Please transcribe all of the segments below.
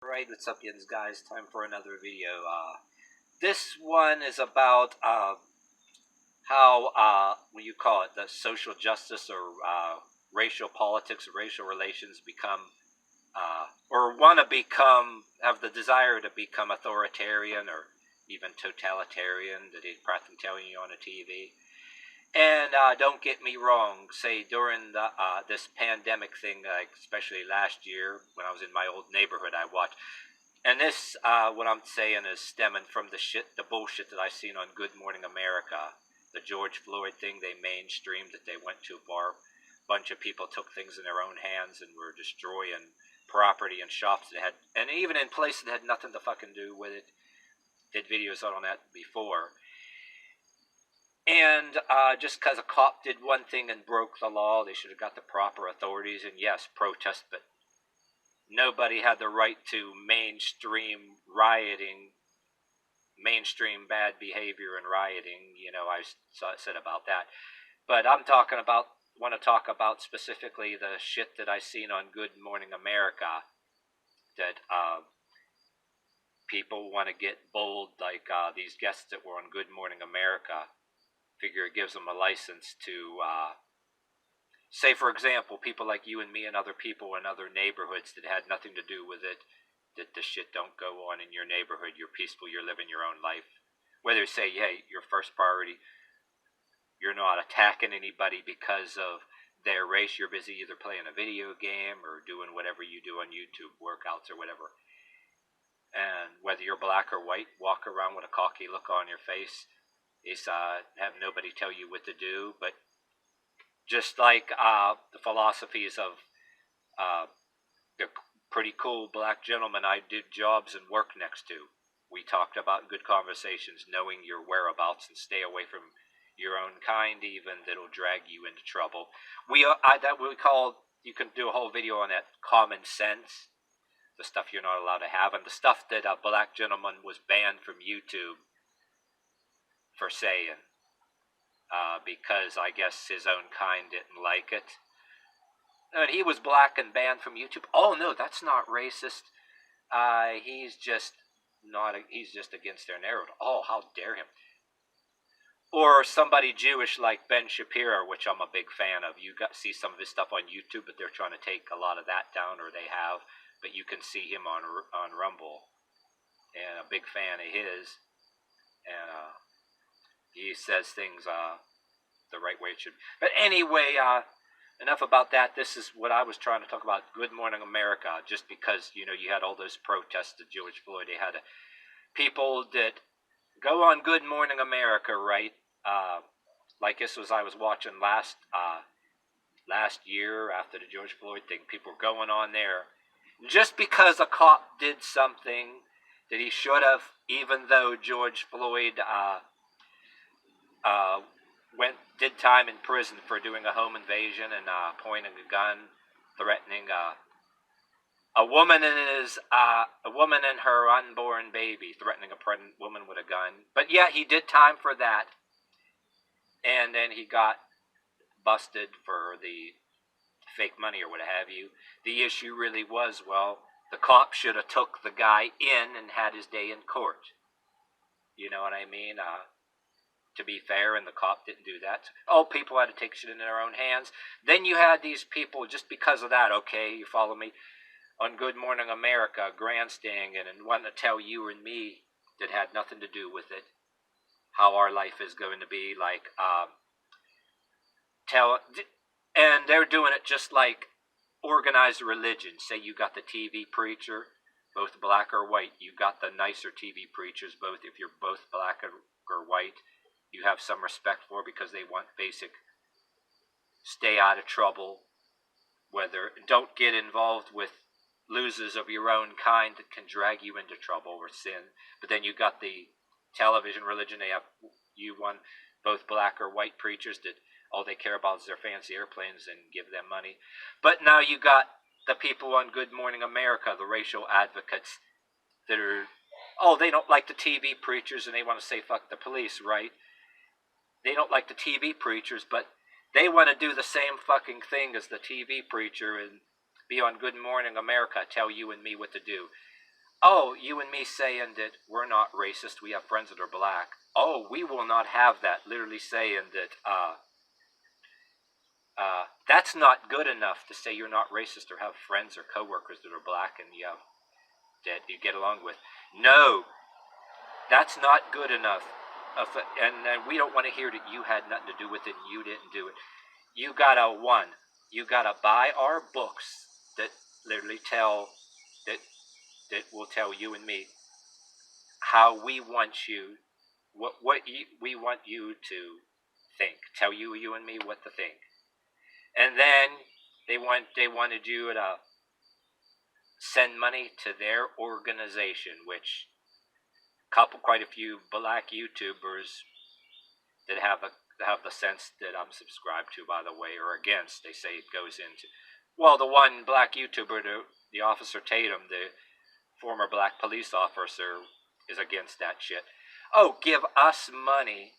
Alright, what's up, yins, guys? Time for another video. This one is about how, what you call it, the social justice or racial politics or racial relations become, or want to become, have the desire to become authoritarian or even totalitarian that he's practically telling you on a TV. And don't get me wrong, say during the this pandemic thing, like especially last year when I was in my old neighborhood, I watched. And this, what I'm saying is stemming from the bullshit that I seen on Good Morning America. The George Floyd thing, they mainstreamed that they went too far. A bunch of people took things in their own hands and were destroying property and shops that had, and even in places that had nothing to fucking do with it. Did videos on that before. And just because a cop did one thing and broke the law, they should have got the proper authorities and yes, protest, but nobody had the right to mainstream rioting, mainstream bad behavior and rioting. You know, I said about that. But I'm talking about, want to talk about specifically the shit that I seen on Good Morning America that people want to get bold, like these guests that were on Good Morning America. Figure it gives them a license to say, for example, people like you and me and other people in other neighborhoods that had nothing to do with it, that the shit don't go on in your neighborhood, you're peaceful, you're living your own life. Whether you say, hey, your first priority, you're not attacking anybody because of their race, you're busy either playing a video game or doing whatever you do on YouTube, workouts or whatever. And whether you're black or white, walk around with a cocky look on your face. Is have nobody tell you what to do, but just like the philosophies of the pretty cool black gentleman I did jobs and work next to. We talked about good conversations, knowing your whereabouts and stay away from your own kind even that'll drag you into trouble. That we call, you can do a whole video on that, common sense, the stuff you're not allowed to have, and the stuff that a black gentleman was banned from YouTube for saying, because I guess his own kind didn't like it. And he was black and banned from YouTube. Oh no, that's not racist. He's just not. He's just against their narrative. Oh, how dare him! Or somebody Jewish like Ben Shapiro, which I'm a big fan of. You see some of his stuff on YouTube, but they're trying to take a lot of that down, or they have. But you can see him on Rumble, and a big fan of his. And he says things the right way it should. But anyway, enough about that. This is what I was trying to talk about. Good Morning America. Just because, you know, you had all those protests of George Floyd. They had people that go on Good Morning America, right? Like this was, I was watching last year after the George Floyd thing. People were going on there. Just because a cop did something that he should have, even though George Floyd did time in prison for doing a home invasion and pointing a gun, threatening a woman and her unborn baby, threatening a pregnant woman with a gun. But yeah, he did time for that, and then he got busted for the fake money or what have you. The issue really was, well, the cop should have took the guy in and had his day in court. You know what I mean? To be fair, and the cop didn't do that. Oh, people had to take shit in their own hands. Then you had these people, just because of that, okay, you follow me, on Good Morning America, grandstanding and wanting to tell you and me that had nothing to do with it, how our life is going to be, like, and they're doing it just like organized religion. Say you got the TV preacher, both black or white, you got the nicer TV preachers, both, if you're both black or white, you have some respect for, because they want basic stay out of trouble, whether don't get involved with losers of your own kind that can drag you into trouble or sin. But then you got the television religion, they have both black or white preachers that all they care about is their fancy airplanes and give them money. But now you got the people on Good Morning America, the racial advocates that are, oh, they don't like the TV preachers and they want to say fuck the police, right? They don't like the TV preachers, but they want to do the same fucking thing as the TV preacher and be on Good Morning America, tell you and me what to do. oh, you and me saying that we're not racist, we have friends that are black. Oh, we will not have that. Literally saying that that's not good enough to say you're not racist or have friends or coworkers that are black and that you get along with. No, that's not good enough. And we don't want to hear that you had nothing to do with it and you didn't do it. You gotta buy our books that literally that will tell you and me how we want you, we want you to think. Tell you and me what to think. And then they wanted you to send money to their organization, which quite a few black YouTubers that have the sense that I'm subscribed to, by the way, or against. They say it goes into, well, the one black YouTuber, the Officer Tatum, the former black police officer, is against that shit. Oh, give us money,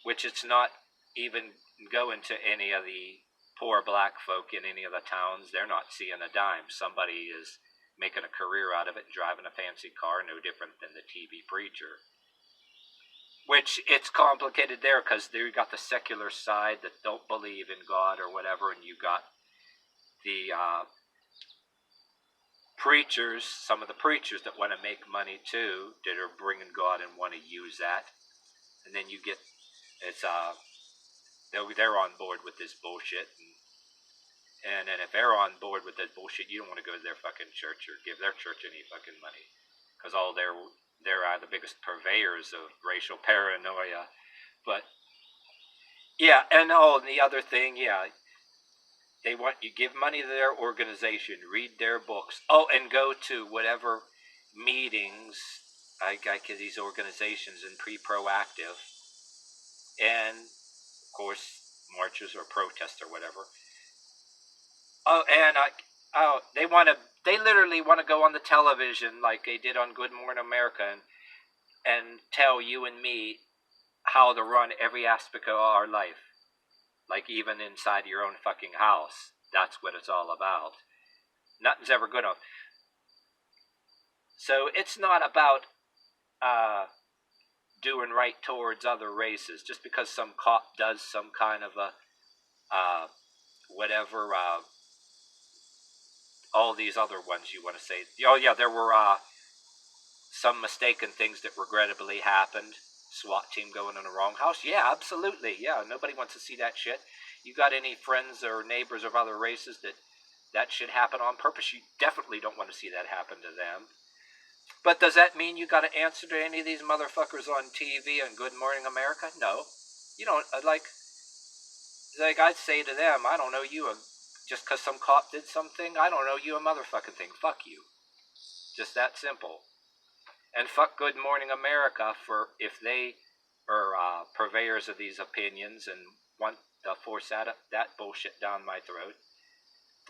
which it's not even going to any of the poor black folk in any of the towns. They're not seeing a dime. Somebody is making a career out of it and driving a fancy car, no different than the TV preacher. Which, it's complicated there, because you got the secular side that don't believe in God or whatever, and you got the preachers, some of the preachers that want to make money too, that are bringing God and want to use that. And then you get, they're on board with this bullshit, and then if they're on board with this bullshit, you don't want to go to their fucking church or give their church any fucking money, because all they're the biggest purveyors of racial paranoia. But yeah, and the other thing, yeah, they want you give money to their organization, read their books, and go to whatever meetings I get these organizations and proactive, and of course marches or protests or whatever. They literally want to go on the television like they did on Good Morning America and tell you and me how to run every aspect of our life. Like even inside your own fucking house. That's what it's all about. Nothing's ever good enough. So it's not about doing right towards other races. Just because some cop does some kind of a whatever, all these other ones you want to say. Oh yeah, there were some mistaken things that regrettably happened. SWAT team going in the wrong house. Yeah, absolutely. Yeah, nobody wants to see that shit. You got any friends or neighbors of other races that should happen on purpose? You definitely don't want to see that happen to them. But does that mean you got to answer to any of these motherfuckers on TV and Good Morning America? No. You don't, like I'd say to them, I don't know you, just because some cop did something, I don't know you a motherfucking thing. Fuck you. Just that simple. And fuck Good Morning America for if they are purveyors of these opinions and want to force that bullshit down my throat.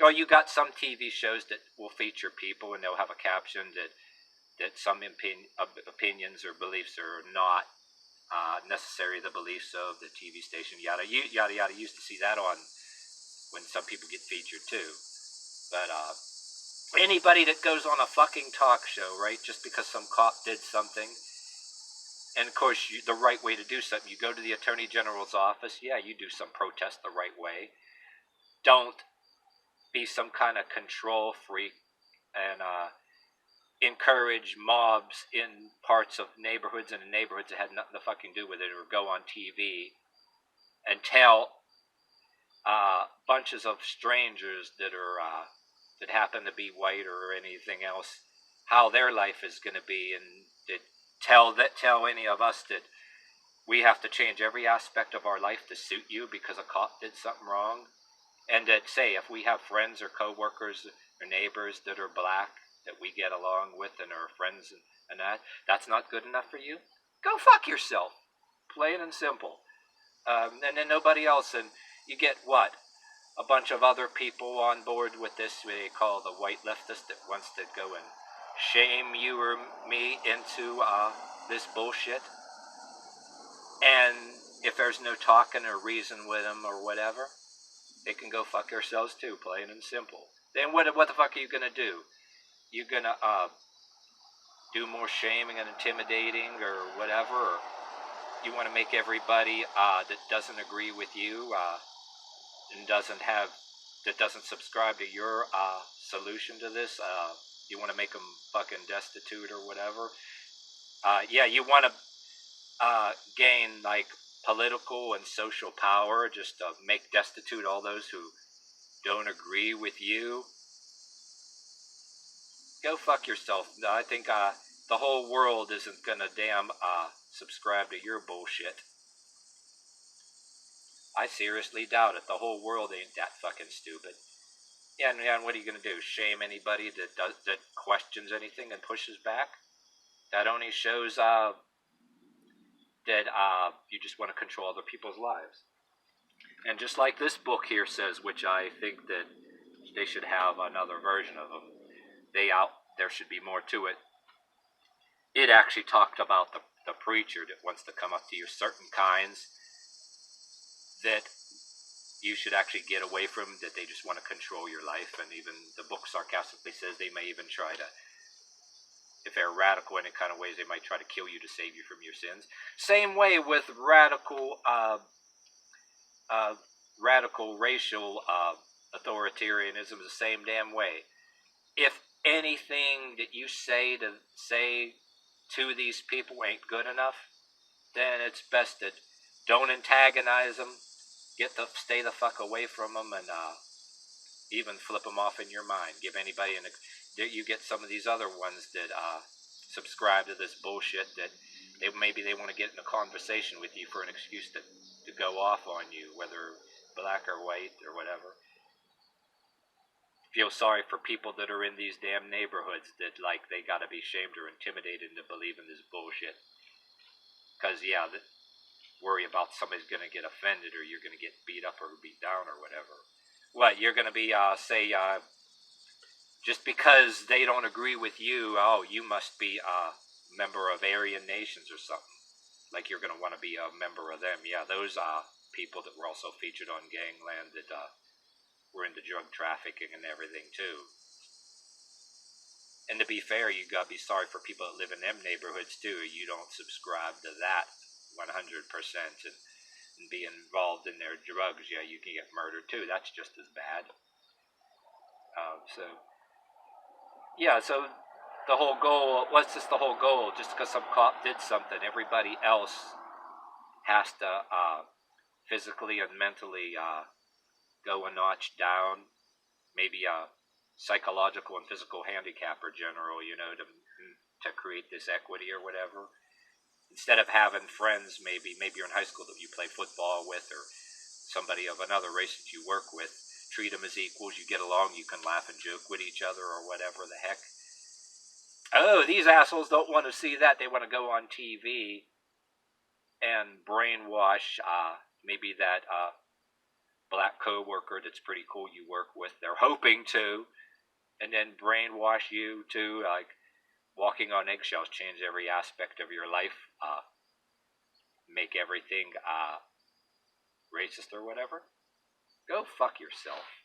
Or you got some TV shows that will feature people and they'll have a caption that some opinions or beliefs are not necessarily the beliefs of the TV station. Yada yada yada. Used to see that on when some people get featured too. But anybody that goes on a fucking talk show, right, just because some cop did something, and of course the right way to do something, you go to the Attorney General's office, yeah, you do some protest the right way. Don't be some kind of control freak and encourage mobs in parts of neighborhoods and in neighborhoods that had nothing to fucking do with it, or go on TV and tell bunches of strangers that are that happen to be white or anything else how their life is going to be, and that tell any of us that we have to change every aspect of our life to suit you because a cop did something wrong. And that say if we have friends or coworkers or neighbors that are black that we get along with and are friends and that's not good enough for you, go fuck yourself. Plain and simple. And then nobody else, and you get what? A bunch of other people on board with this, they call the white leftist, that wants to go and shame you or me into this bullshit. And if there's no talking or reason with them or whatever, they can go fuck themselves too, plain and simple. Then what the fuck are you gonna do? You're gonna do more shaming and intimidating or whatever, or you want to make everybody that doesn't agree with you and that doesn't subscribe to your solution to this, you want to make them fucking destitute or whatever. Yeah, you want to gain like political and social power just to make destitute all those who don't agree with you. Go fuck yourself. I think the whole world isn't gonna damn subscribe to your bullshit. I seriously doubt it. The whole world ain't that fucking stupid. Yeah, and what are you gonna do? Shame anybody that questions anything and pushes back? That only shows that you just want to control other people's lives. And just like this book here says, which I think that they should have another version of them. There should be more to it. It actually talked about the preacher that wants to come up to you, certain kinds that you should actually get away from, that they just want to control your life. And even the book sarcastically says they may even try to, if they're radical in any kind of ways, they might try to kill you to save you from your sins. Same way with radical racial authoritarianism is the same damn way. If anything that you say to these people ain't good enough, then it's best that don't antagonize them. Stay the fuck away from them, and even flip them off in your mind. Give anybody you get some of these other ones that subscribe to this bullshit that maybe they want to get in a conversation with you for an excuse to go off on you, whether black or white or whatever. Feel sorry for people that are in these damn neighborhoods that like they gotta be shamed or intimidated into believing this bullshit. Because worry about somebody's gonna get offended or you're gonna get beat up or beat down or whatever. What, you're gonna be just because they don't agree with you, you must be a member of Aryan nations or something. Like you're gonna want to be a member of them. Yeah, those people that were also featured on Gangland that were into drug trafficking and everything too. And to be fair, you gotta be sorry for people that live in them neighborhoods too. You don't subscribe to that 100% and be involved in their drugs. Yeah, you can get murdered too. That's just as bad. So the whole goal, what's just the whole goal? Just because some cop did something, everybody else has to physically and mentally go a notch down, maybe a psychological and physical handicap or general, to create this equity or whatever. Instead of having friends, maybe you're in high school that you play football with, or somebody of another race that you work with, treat them as equals, you get along, you can laugh and joke with each other or whatever the heck. Oh, these assholes don't want to see that. They want to go on TV and brainwash maybe that black coworker that's pretty cool you work with. They're hoping to, and then brainwash you to like walking on eggshells, change every aspect of your life, make everything racist or whatever. Go fuck yourself.